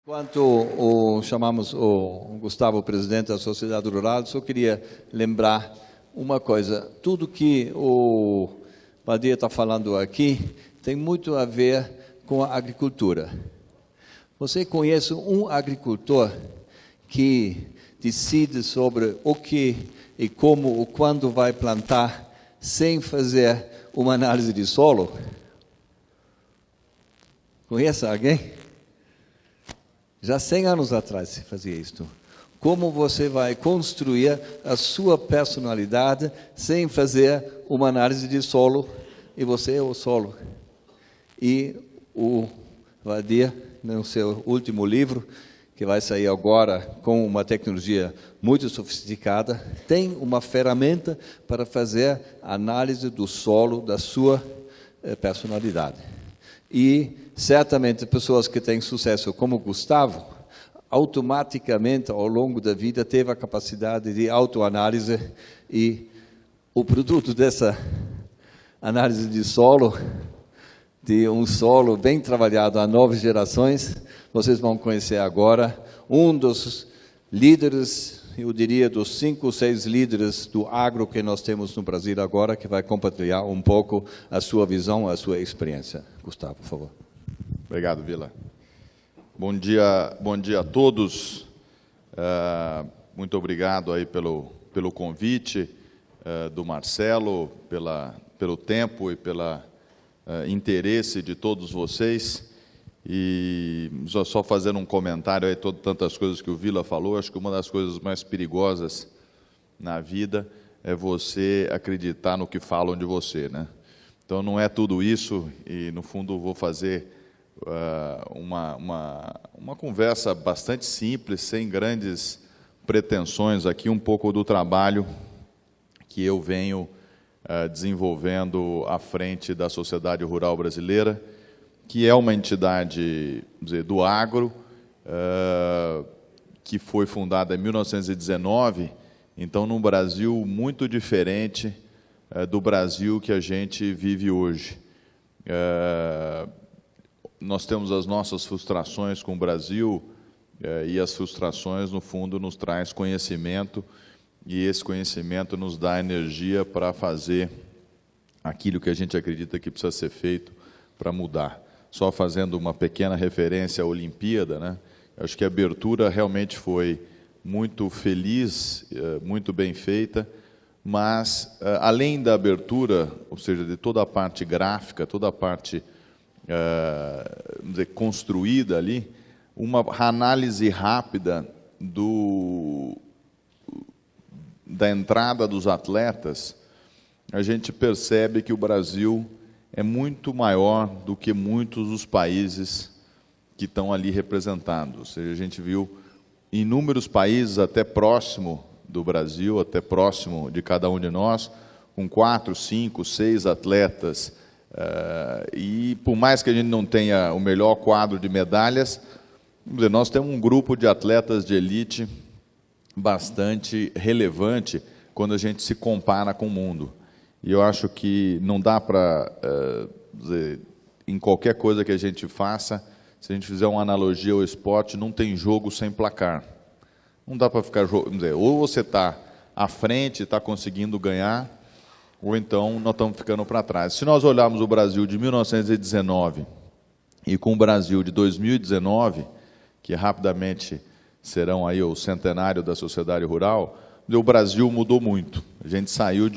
Enquanto chamamos o Gustavo, presidente da Sociedade Rural, só queria lembrar uma coisa. Tudo que o Badia está falando aqui tem muito a ver com a agricultura. Você conhece um agricultor que decide sobre o que e como ou quando vai plantar sem fazer uma análise de solo? Conhece alguém? Já 100 anos atrás se fazia isto. Como você vai construir a sua personalidade sem fazer uma análise de solo, e você é o solo. E o Badia, no seu último livro, que vai sair agora com uma tecnologia muito sofisticada, tem uma ferramenta para fazer a análise do solo da sua personalidade. E certamente pessoas que têm sucesso como Gustavo, automaticamente ao longo da vida teve a capacidade de autoanálise, e o produto dessa análise de solo, de um solo bem trabalhado há 9 gerações, vocês vão conhecer agora um dos líderes, eu diria dos 5 ou 6 líderes do agro que nós temos no Brasil agora, que vai compartilhar um pouco a sua visão, a sua experiência. Gustavo, por favor. Obrigado, Vila. Bom dia a todos. Muito obrigado aí pelo convite do Marcelo, pelo tempo e pelo interesse de todos vocês. E só fazendo um comentário aí, tantas coisas que o Vila falou, acho que uma das coisas mais perigosas na vida é você acreditar no que falam de você, né? Então não é tudo isso, e no fundo vou fazer uma conversa bastante simples, sem grandes pretensões aqui, um pouco do trabalho que eu venho desenvolvendo à frente da Sociedade Rural Brasileira, que é uma entidade, vamos dizer, do agro, que foi fundada em 1919, então num Brasil muito diferente do Brasil que a gente vive hoje. Nós temos as nossas frustrações com o Brasil, e as frustrações, no fundo, nos traz conhecimento, e esse conhecimento nos dá energia para fazer aquilo que a gente acredita que precisa ser feito para mudar. Só fazendo uma pequena referência à Olimpíada, né? Acho que a abertura realmente foi muito feliz, muito bem feita, mas, além da abertura, ou seja, de toda a parte gráfica, toda a parte vamos dizer, construída ali, uma análise rápida da entrada dos atletas, a gente percebe que o Brasil é muito maior do que muitos dos países que estão ali representados. Ou seja, a gente viu inúmeros países até próximo do Brasil, até próximo de cada um de nós, com 4, 5, 6 atletas. E por mais que a gente não tenha o melhor quadro de medalhas, vamos dizer, nós temos um grupo de atletas de elite bastante relevante quando a gente se compara com o mundo. E eu acho que não dá para, em qualquer coisa que a gente faça, se a gente fizer uma analogia ao esporte, não tem jogo sem placar. Não dá para ficar, vamos dizer, ou você está à frente, está conseguindo ganhar, ou então nós estamos ficando para trás. Se nós olharmos o Brasil de 1919 e com o Brasil de 2019, que rapidamente serão aí o centenário da sociedade rural, o Brasil mudou muito. A gente saiu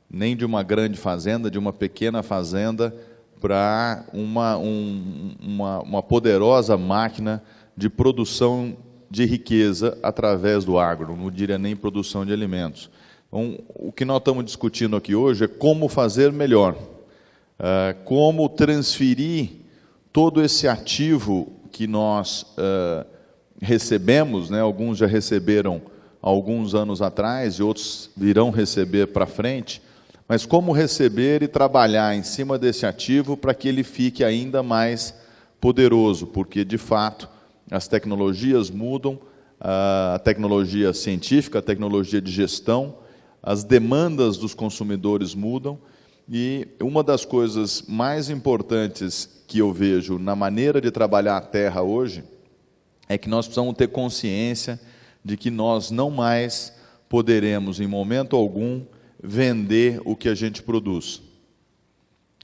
nem de uma grande fazenda, de uma pequena fazenda, para uma poderosa máquina de produção de riqueza através do agro, não diria nem produção de alimentos. Então, o que nós estamos discutindo aqui hoje é como fazer melhor, como transferir todo esse ativo que nós recebemos, né? Alguns já receberam alguns anos atrás e outros virão receber para frente, mas como receber e trabalhar em cima desse ativo para que ele fique ainda mais poderoso, porque, de fato, as tecnologias mudam, a tecnologia científica, a tecnologia de gestão, as demandas dos consumidores mudam, e uma das coisas mais importantes que eu vejo na maneira de trabalhar a terra hoje é que nós precisamos ter consciência de que nós não mais poderemos, em momento algum, vender o que a gente produz.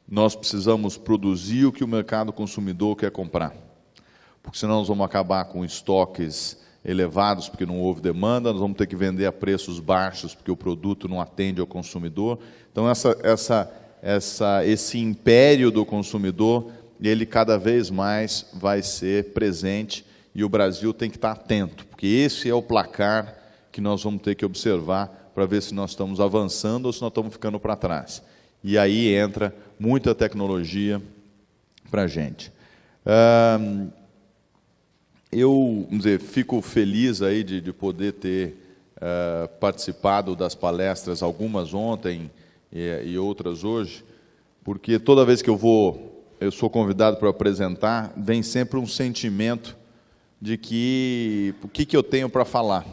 Nós precisamos produzir o que o mercado consumidor quer comprar, porque senão nós vamos acabar com estoques elevados, porque não houve demanda, nós vamos ter que vender a preços baixos, porque o produto não atende ao consumidor. Então, esse império do consumidor, ele cada vez mais vai ser presente, e o Brasil tem que estar atento, porque esse é o placar que nós vamos ter que observar para ver se nós estamos avançando ou se nós estamos ficando para trás. E aí entra muita tecnologia para a gente. Eu, vamos dizer, fico feliz aí de poder ter participado das palestras, algumas ontem e outras hoje, porque toda vez que eu sou convidado para apresentar, vem sempre um sentimento de que o que eu tenho para falar,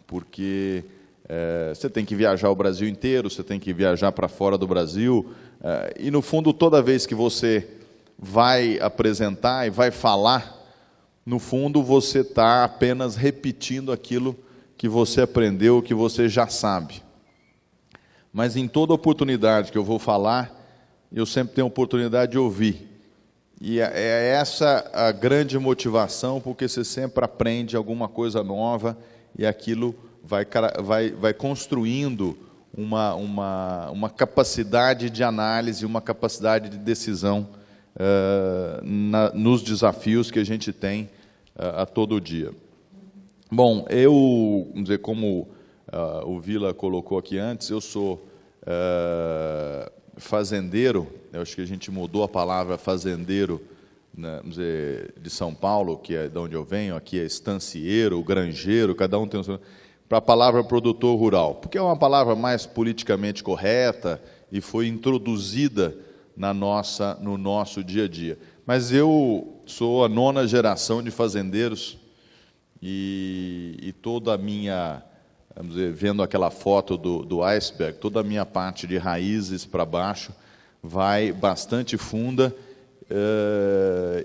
porque você tem que viajar o Brasil inteiro, você tem que viajar para fora do Brasil, e no fundo, toda vez que você vai apresentar e vai falar, no fundo você está apenas repetindo aquilo que você aprendeu, que você já sabe. Mas em toda oportunidade que eu vou falar, eu sempre tenho a oportunidade de ouvir. E é essa a grande motivação, porque você sempre aprende alguma coisa nova e aquilo vai construindo uma capacidade de análise, uma capacidade de decisão nos desafios que a gente tem a todo dia. Bom, vamos dizer, como o Vila colocou aqui antes, eu sou fazendeiro. Eu acho que a gente mudou a palavra fazendeiro, né, vamos dizer, de São Paulo, que é de onde eu venho, aqui é estancieiro, granjeiro, cada um tem o seu, para a palavra produtor rural, porque é uma palavra mais politicamente correta e foi introduzida no nosso dia a dia. Mas eu sou a 9ª geração de fazendeiros e toda a minha, vamos dizer, vendo aquela foto do iceberg, toda a minha parte de raízes para baixo vai bastante funda.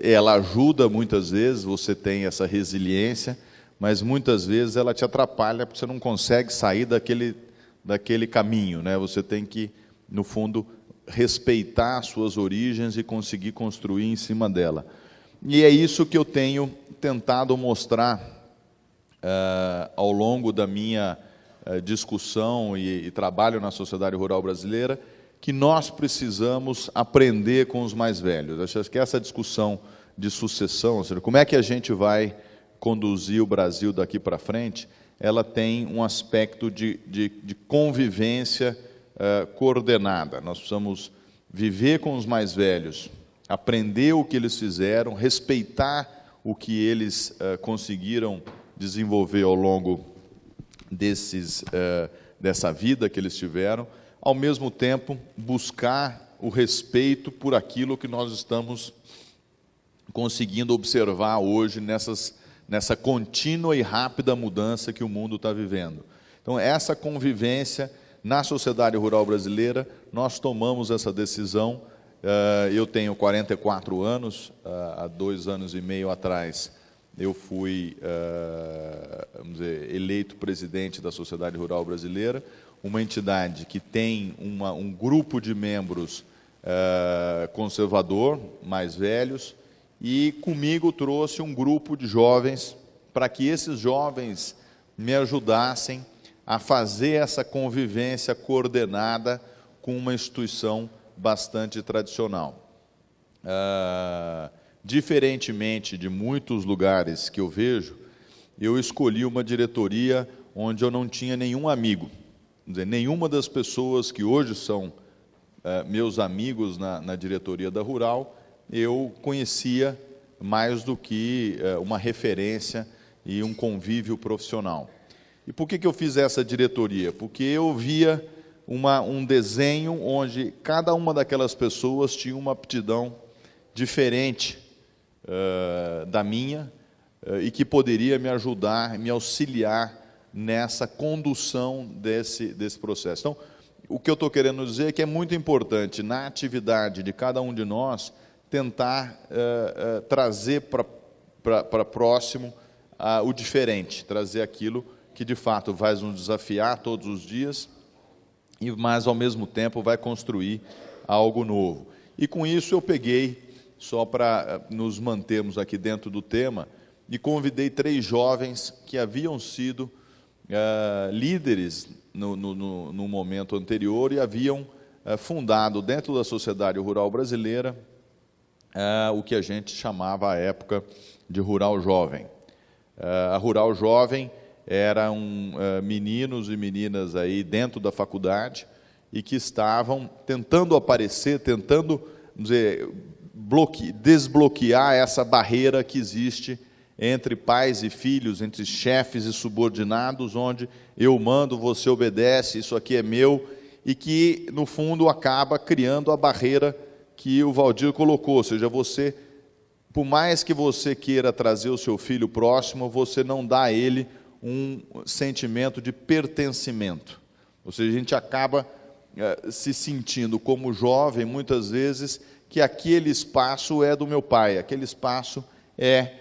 Ela ajuda muitas vezes, você tem essa resiliência, mas muitas vezes ela te atrapalha, porque você não consegue sair daquele caminho, né? Você tem que, no fundo, respeitar as suas origens e conseguir construir em cima dela. E é isso que eu tenho tentado mostrar ao longo da minha discussão e trabalho na sociedade rural brasileira, que nós precisamos aprender com os mais velhos. Acho que essa discussão de sucessão, ou seja, como é que a gente vai conduzir o Brasil daqui para frente, ela tem um aspecto de convivência coordenada. Nós precisamos viver com os mais velhos, aprender o que eles fizeram, respeitar o que eles conseguiram desenvolver ao longo dessa vida que eles tiveram, ao mesmo tempo buscar o respeito por aquilo que nós estamos conseguindo observar hoje nessa contínua e rápida mudança que o mundo está vivendo. Então, essa convivência na sociedade rural brasileira, nós tomamos essa decisão. Eu tenho 44 anos, há 2 anos e meio atrás, eu fui vamos dizer, eleito presidente da Sociedade Rural Brasileira, uma entidade que tem um grupo de membros conservador, mais velhos, e comigo trouxe um grupo de jovens, para que esses jovens me ajudassem a fazer essa convivência coordenada com uma instituição bastante tradicional. Diferentemente de muitos lugares que eu vejo, eu escolhi uma diretoria onde eu não tinha nenhum amigo. Quer dizer, nenhuma das pessoas que hoje são meus amigos na diretoria da Rural, eu conhecia mais do que uma referência e um convívio profissional. E por que eu fiz essa diretoria? Porque eu via um desenho onde cada uma daquelas pessoas tinha uma aptidão diferente da minha e que poderia me ajudar, me auxiliar nessa condução desse processo. Então, o que eu estou querendo dizer é que é muito importante, na atividade de cada um de nós, tentar trazer para próximo o diferente, trazer aquilo que de fato vai nos desafiar todos os dias, mas ao mesmo tempo vai construir algo novo. E com isso eu peguei, só para nos mantermos aqui dentro do tema, e convidei 3 jovens que haviam sido líderes no momento anterior e haviam fundado dentro da sociedade rural brasileira o que a gente chamava à época de Rural Jovem. A Rural Jovem eram meninos e meninas aí dentro da faculdade e que estavam tentando aparecer, tentando, vamos dizer, desbloquear essa barreira que existe entre pais e filhos, entre chefes e subordinados, onde eu mando, você obedece, isso aqui é meu, e que, no fundo, acaba criando a barreira que o Valdir colocou, ou seja, você, por mais que você queira trazer o seu filho próximo, você não dá a ele um sentimento de pertencimento. Ou seja, a gente acaba se sentindo como jovem, muitas vezes, que aquele espaço é do meu pai, aquele espaço é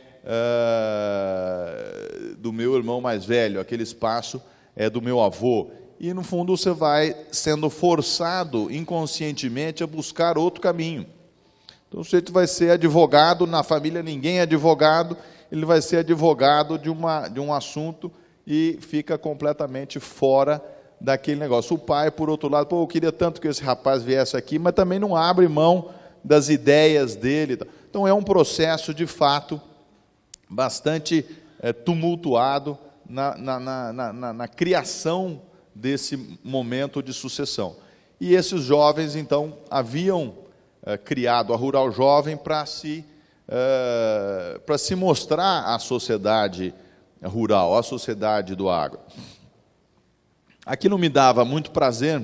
do meu irmão mais velho, aquele espaço é do meu avô. E, no fundo, você vai sendo forçado inconscientemente a buscar outro caminho. Então, o sujeito vai ser advogado, na família ninguém é advogado, ele vai ser advogado de um assunto e fica completamente fora daquele negócio. O pai, por outro lado, pô, eu queria tanto que esse rapaz viesse aqui, mas também não abre mão das ideias dele. Então, é um processo, de fato, bastante tumultuado na criação desse momento de sucessão. E esses jovens, então, haviam criado a Rural Jovem para se mostrar à sociedade rural, à sociedade do agro. Aquilo me dava muito prazer,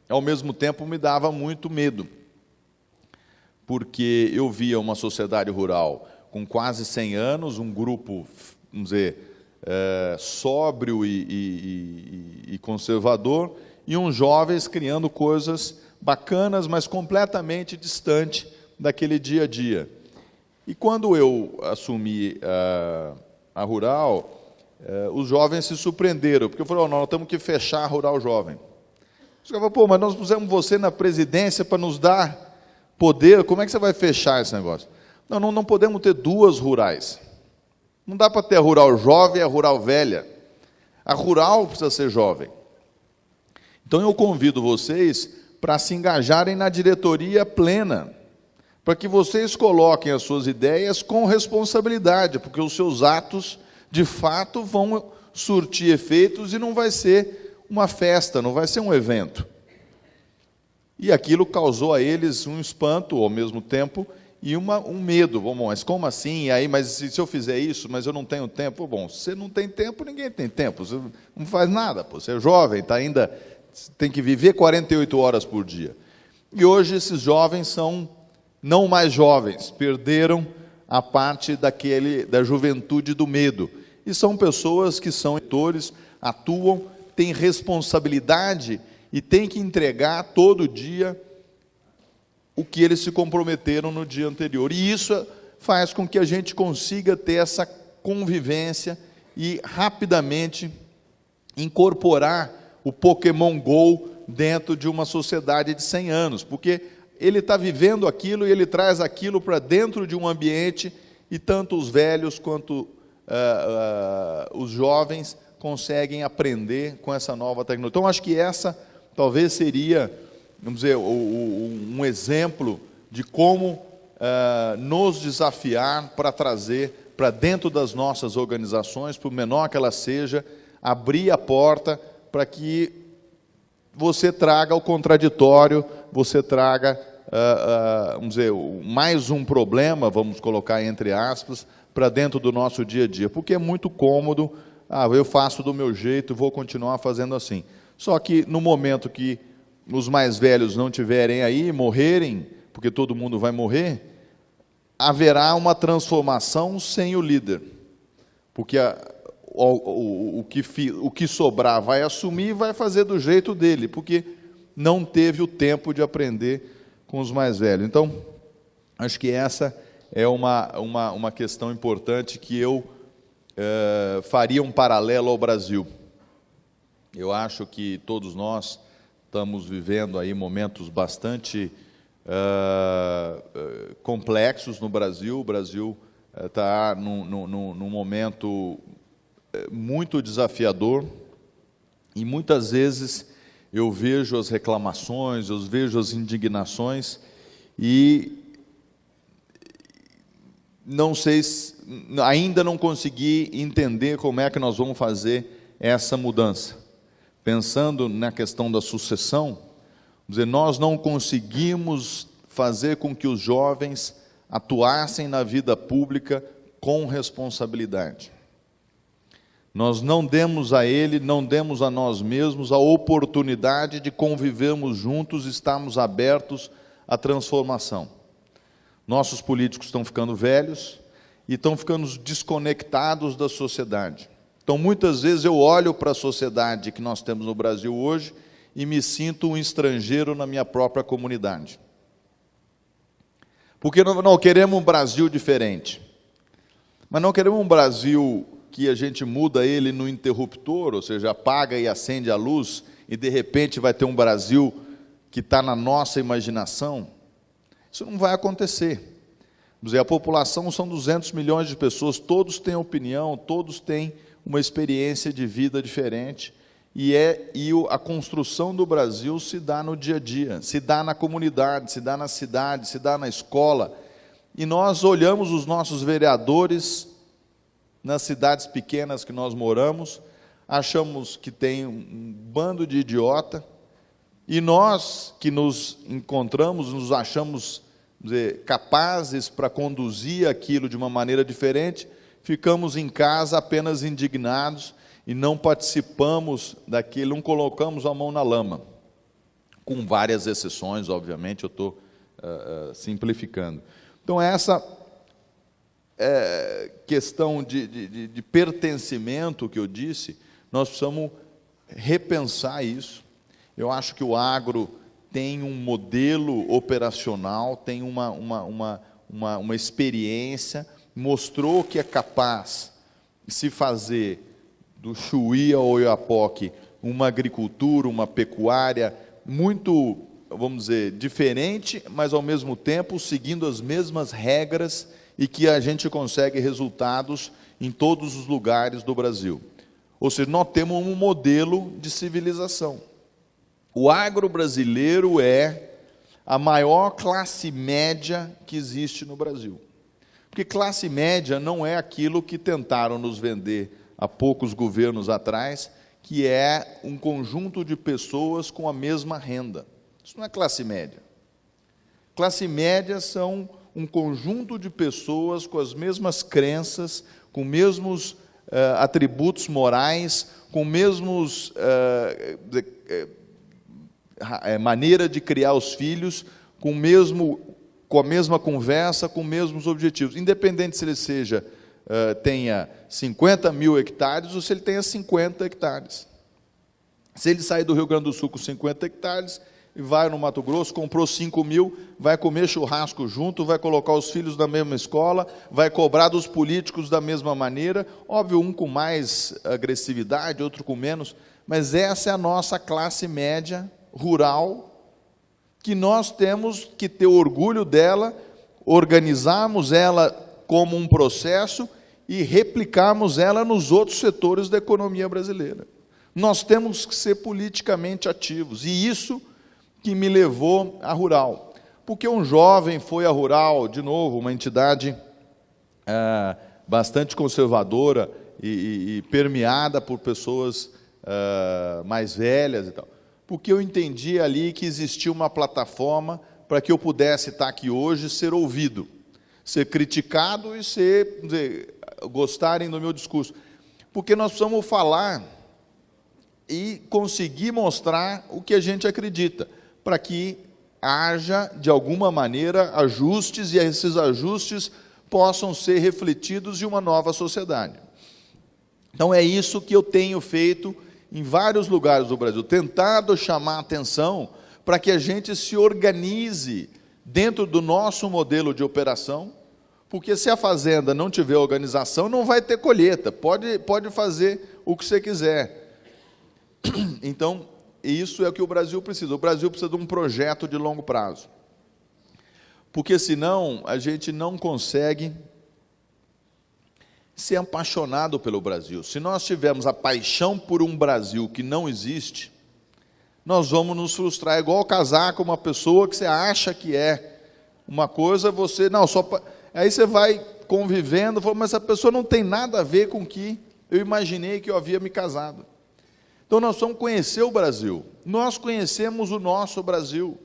ao mesmo tempo me dava muito medo, porque eu via uma sociedade rural com quase 100 anos, um grupo, vamos dizer, sóbrio e conservador, e uns jovens criando coisas bacanas, mas completamente distante daquele dia a dia. E quando eu assumi a Rural, os jovens se surpreenderam, porque eu falei, nós temos que fechar a Rural Jovem. Os caras falaram, pô, mas nós pusemos você na presidência para nos dar poder, como é que você vai fechar esse negócio? Não podemos ter 2 rurais. Não dá para ter a Rural Jovem e a Rural Velha. A Rural precisa ser jovem. Então eu convido vocês para se engajarem na diretoria plena, para que vocês coloquem as suas ideias com responsabilidade, porque os seus atos, de fato, vão surtir efeitos e não vai ser uma festa, não vai ser um evento. E aquilo causou a eles um espanto, ao mesmo tempo, e um medo. Bom, mas como assim? E aí, mas se eu fizer isso, mas eu não tenho tempo? Bom, se você não tem tempo, ninguém tem tempo. Você não faz nada, pô. Você é jovem, tem que viver 48 horas por dia. E hoje esses jovens são não mais jovens, perderam a parte da juventude do medo. E são pessoas que são eleitores, atuam, têm responsabilidade e têm que entregar todo dia o que eles se comprometeram no dia anterior. E isso faz com que a gente consiga ter essa convivência e rapidamente incorporar o Pokémon GO dentro de uma sociedade de 100 anos, porque ele está vivendo aquilo e ele traz aquilo para dentro de um ambiente e tanto os velhos quanto os jovens conseguem aprender com essa nova tecnologia. Então, acho que essa talvez seria, vamos dizer, um exemplo de como nos desafiar para trazer para dentro das nossas organizações, por menor que ela seja, abrir a porta para que você traga o contraditório, você traga, vamos dizer, mais um problema, vamos colocar entre aspas, para dentro do nosso dia a dia, porque é muito cômodo, eu faço do meu jeito, vou continuar fazendo assim. Só que no momento que os mais velhos não tiverem aí, morrerem, porque todo mundo vai morrer, haverá uma transformação sem o líder, porque o que sobrar vai assumir e vai fazer do jeito dele, porque não teve o tempo de aprender com os mais velhos. Então, Acho que essa é uma questão importante que eu faria um paralelo ao Brasil. Eu acho que todos nós estamos vivendo aí momentos bastante complexos no Brasil. O Brasil está num momento muito desafiador e muitas vezes eu vejo as reclamações, eu vejo as indignações e não sei, ainda não consegui entender como é que nós vamos fazer essa mudança. Pensando na questão da sucessão, nós não conseguimos fazer com que os jovens atuassem na vida pública com responsabilidade. Nós não demos a ele, não demos a nós mesmos a oportunidade de convivermos juntos, estarmos abertos à transformação. Nossos políticos estão ficando velhos e estão ficando desconectados da sociedade. Então, muitas vezes eu olho para a sociedade que nós temos no Brasil hoje e me sinto um estrangeiro na minha própria comunidade. Porque não queremos um Brasil diferente, mas não queremos um Brasil que a gente muda ele no interruptor, ou seja, apaga e acende a luz, e de repente vai ter um Brasil que está na nossa imaginação. Isso não vai acontecer. A população são 200 milhões de pessoas, todos têm opinião, todos têm uma experiência de vida diferente, e a construção do Brasil se dá no dia a dia, se dá na comunidade, se dá na cidade, se dá na escola, e nós olhamos os nossos vereadores nas cidades pequenas que nós moramos, achamos que tem um bando de idiota, e nós que nos encontramos, nos achamos capazes para conduzir aquilo de uma maneira diferente, ficamos em casa apenas indignados e não participamos daquilo, não colocamos a mão na lama, com várias exceções, obviamente, eu estou simplificando. Então, essa questão de pertencimento que eu disse, nós precisamos repensar isso. Eu acho que o agro tem um modelo operacional, tem uma experiência, mostrou que é capaz de se fazer do Chuí ao Oiapoque uma agricultura, uma pecuária muito, vamos dizer, diferente, mas ao mesmo tempo seguindo as mesmas regras e que a gente consegue resultados em todos os lugares do Brasil. Ou seja, nós temos um modelo de civilização. O agro brasileiro é a maior classe média que existe no Brasil. Porque classe média não é aquilo que tentaram nos vender há poucos governos atrás, que é um conjunto de pessoas com a mesma renda. Isso não é classe média. Classe média são um conjunto de pessoas com as mesmas crenças, com mesmos atributos morais, com mesmos maneira de criar os filhos, com a mesma conversa, com os mesmos objetivos, independente se ele tenha 50 mil hectares ou se ele tenha 50 hectares. Se ele sair do Rio Grande do Sul com 50 hectares e vai no Mato Grosso, comprou 5 mil, vai comer churrasco junto, vai colocar os filhos na mesma escola, vai cobrar dos políticos da mesma maneira, óbvio, um com mais agressividade, outro com menos, mas essa é a nossa classe média rural, que nós temos que ter orgulho dela, organizarmos ela como um processo e replicarmos ela nos outros setores da economia brasileira. Nós temos que ser politicamente ativos, e isso que me levou à Rural. Porque um jovem foi à Rural, de novo, uma entidade bastante conservadora e permeada por pessoas mais velhas e tal. Porque eu entendi ali que existia uma plataforma para que eu pudesse estar aqui hoje, ser ouvido, ser criticado e gostarem do meu discurso. Porque nós precisamos falar e conseguir mostrar o que a gente acredita, para que haja, de alguma maneira, ajustes, e esses ajustes possam ser refletidos em uma nova sociedade. Então, é isso que eu tenho feito em vários lugares do Brasil, tentado chamar a atenção para que a gente se organize dentro do nosso modelo de operação, porque se a fazenda não tiver organização, não vai ter colheita, pode fazer o que você quiser. Então, isso é o que o Brasil precisa. O Brasil precisa de um projeto de longo prazo, porque senão a gente não consegue ser apaixonado pelo Brasil. Se nós tivermos a paixão por um Brasil que não existe, nós vamos nos frustrar, igual casar com uma pessoa que você acha que é uma coisa, você, não, só... Aí você vai convivendo, mas essa pessoa não tem nada a ver com o que eu imaginei que eu havia me casado. Então nós vamos conhecer o Brasil, nós conhecemos o nosso Brasil,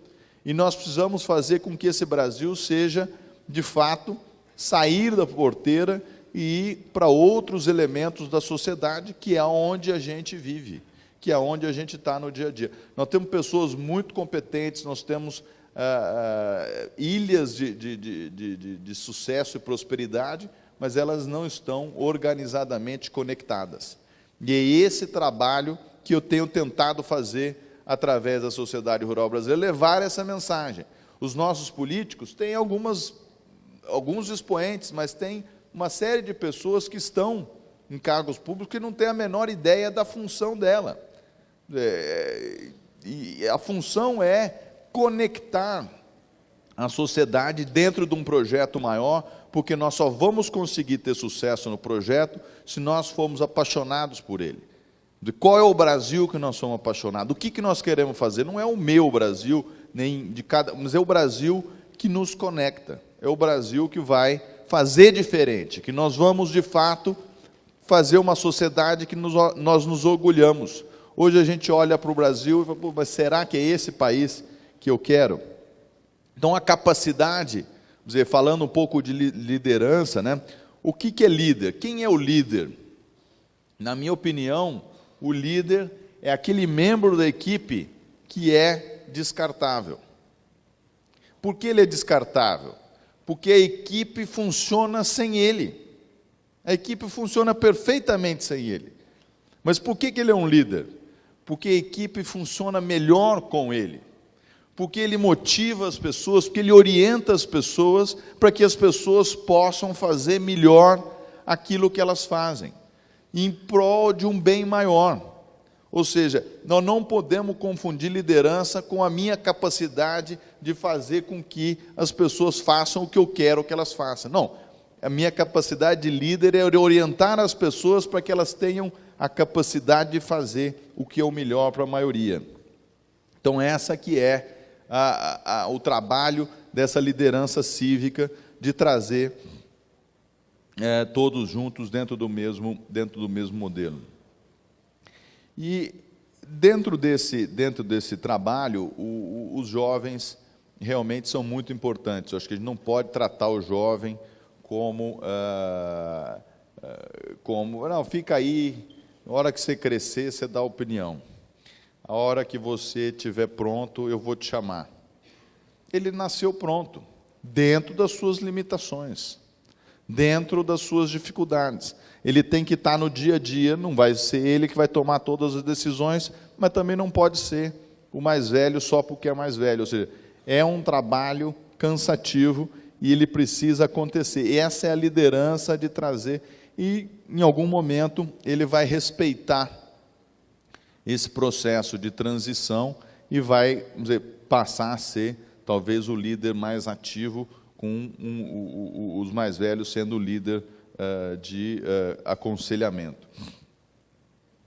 e nós precisamos fazer com que esse Brasil seja, de fato, sair da porteira e ir para outros elementos da sociedade, que é onde a gente vive, que é onde a gente está no dia a dia. Nós temos pessoas muito competentes, nós temos ilhas de sucesso e prosperidade, mas elas não estão organizadamente conectadas. E é esse trabalho que eu tenho tentado fazer através da sociedade rural brasileira, levar essa mensagem. Os nossos políticos têm alguns expoentes, mas tem uma série de pessoas que estão em cargos públicos que não têm a menor ideia da função dela. E a função é conectar a sociedade dentro de um projeto maior, porque nós só vamos conseguir ter sucesso no projeto se nós formos apaixonados por ele. De qual é o Brasil que nós somos apaixonados? O que nós queremos fazer? Não é o meu Brasil, nem de cada, mas é o Brasil que nos conecta. É o Brasil que vai fazer diferente, que nós vamos, de fato, fazer uma sociedade que nós nos orgulhamos. Hoje a gente olha para o Brasil e fala, mas será que é esse país que eu quero? Então, a capacidade, falando um pouco de liderança, né? O que é líder? Quem é o líder? Na minha opinião, o líder é aquele membro da equipe que é descartável. Por que ele é descartável? Porque a equipe funciona sem ele. A equipe funciona perfeitamente sem ele. Mas por que ele é um líder? Porque a equipe funciona melhor com ele. Porque ele motiva as pessoas, porque ele orienta as pessoas para que as pessoas possam fazer melhor aquilo que elas fazem, em prol de um bem maior. Ou seja, nós não podemos confundir liderança com a minha capacidade de fazer com que as pessoas façam o que eu quero que elas façam. Não, a minha capacidade de líder é orientar as pessoas para que elas tenham a capacidade de fazer o que é o melhor para a maioria. Então, essa que é o trabalho dessa liderança cívica, de trazer todos juntos dentro do mesmo modelo. E dentro desse trabalho, os jovens realmente são muito importantes. Eu acho que a gente não pode tratar o jovem como não, fica aí, na hora que você crescer, você dá opinião. A hora que você estiver pronto, eu vou te chamar. Ele nasceu pronto, dentro das suas limitações, dentro das suas dificuldades. Ele tem que estar no dia a dia, não vai ser ele que vai tomar todas as decisões, mas também não pode ser o mais velho só porque é mais velho. Ou seja, é um trabalho cansativo e ele precisa acontecer. E essa é a liderança de trazer, e em algum momento ele vai respeitar esse processo de transição e vai, passar a ser talvez o líder mais ativo, com os mais velhos sendo o líder de aconselhamento.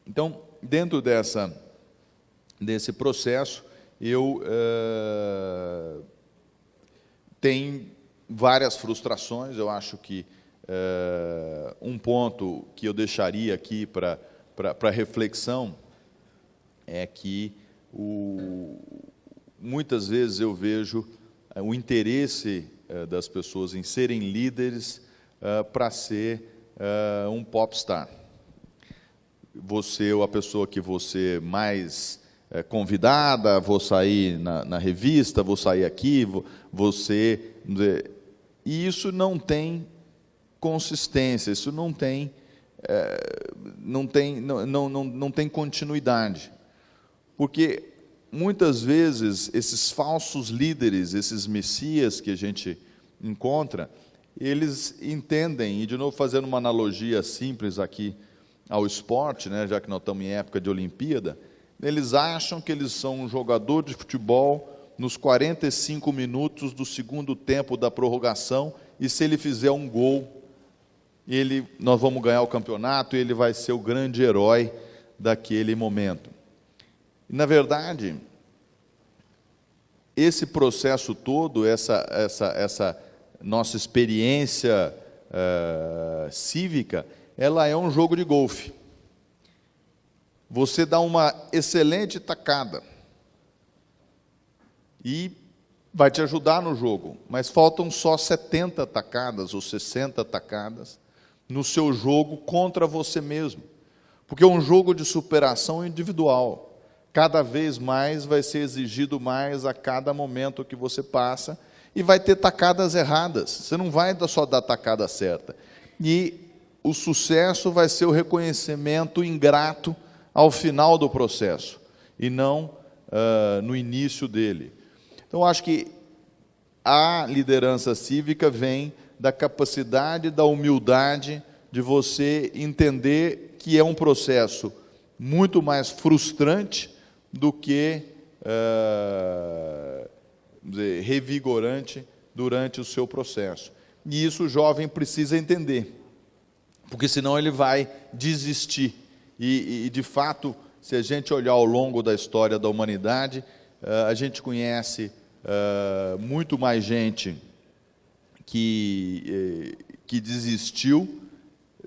Então, dentro desse processo, eu tenho várias frustrações. Eu acho que um ponto que eu deixaria aqui para reflexão é que muitas vezes eu vejo o interesse das pessoas em serem líderes para ser um popstar. Você ou a pessoa que você mais convidada, vou sair na revista, vou sair aqui, e isso não tem consistência, isso não tem continuidade. Porque muitas vezes, esses falsos líderes, esses messias que a gente encontra, eles entendem, e de novo fazendo uma analogia simples aqui ao esporte, né, já que nós estamos em época de Olimpíada, eles acham que eles são um jogador de futebol nos 45 minutos do segundo tempo da prorrogação, e se ele fizer um gol, nós vamos ganhar o campeonato, e ele vai ser o grande herói daquele momento. E, na verdade, esse processo todo, essa nossa experiência cívica, ela é um jogo de golfe. Você dá uma excelente tacada e vai te ajudar no jogo, mas faltam só 70 tacadas ou 60 tacadas no seu jogo contra você mesmo, porque é um jogo de superação individual. Cada vez mais vai ser exigido mais a cada momento que você passa, e vai ter tacadas erradas, você não vai só dar a tacada certa. E o sucesso vai ser o reconhecimento ingrato ao final do processo, e não no início dele. Então, acho que a liderança cívica vem da capacidade, da humildade, de você entender que é um processo muito mais frustrante do que revigorante durante o seu processo. E isso o jovem precisa entender, porque senão ele vai desistir. E de fato, se a gente olhar ao longo da história da humanidade, a gente conhece muito mais gente que desistiu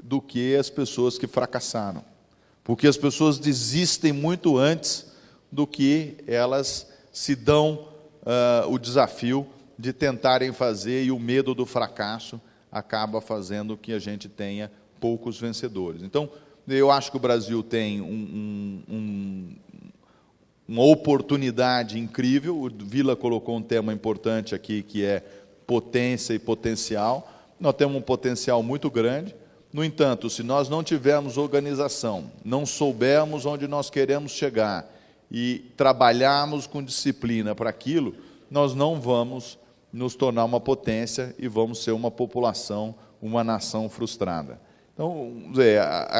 do que as pessoas que fracassaram. Porque as pessoas desistem muito antes do que elas se dão o desafio de tentarem fazer, e o medo do fracasso acaba fazendo que a gente tenha poucos vencedores. Então, eu acho que o Brasil tem uma oportunidade incrível. O Vila colocou um tema importante aqui, que é potência e potencial. Nós temos um potencial muito grande. No entanto, se nós não tivermos organização, não soubermos onde nós queremos chegar e trabalharmos com disciplina para aquilo, nós não vamos nos tornar uma potência e vamos ser uma população, uma nação frustrada. Então,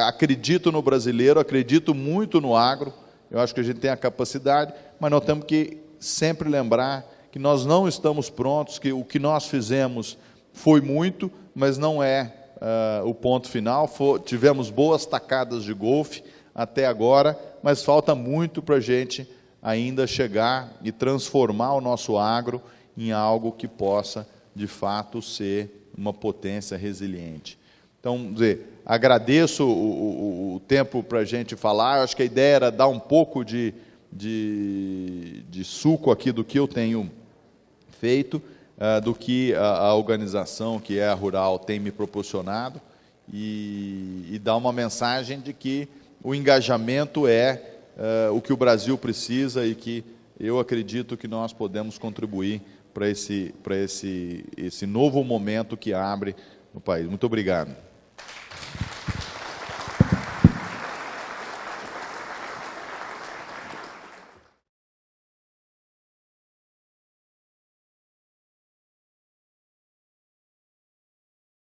acredito no brasileiro, acredito muito no agro, eu acho que a gente tem a capacidade, mas nós temos que sempre lembrar que nós não estamos prontos, que o que nós fizemos foi muito, mas não é o ponto final. Tivemos boas tacadas de golfe até agora, mas falta muito para a gente ainda chegar e transformar o nosso agro em algo que possa, de fato, ser uma potência resiliente. Então, agradeço o tempo para a gente falar. Eu acho que a ideia era dar um pouco de suco aqui do que eu tenho feito, do que a organização, que é a Rural, tem me proporcionado, e dar uma mensagem de que o engajamento é o que o Brasil precisa, e que eu acredito que nós podemos contribuir para esse novo momento que abre no país. Muito obrigado.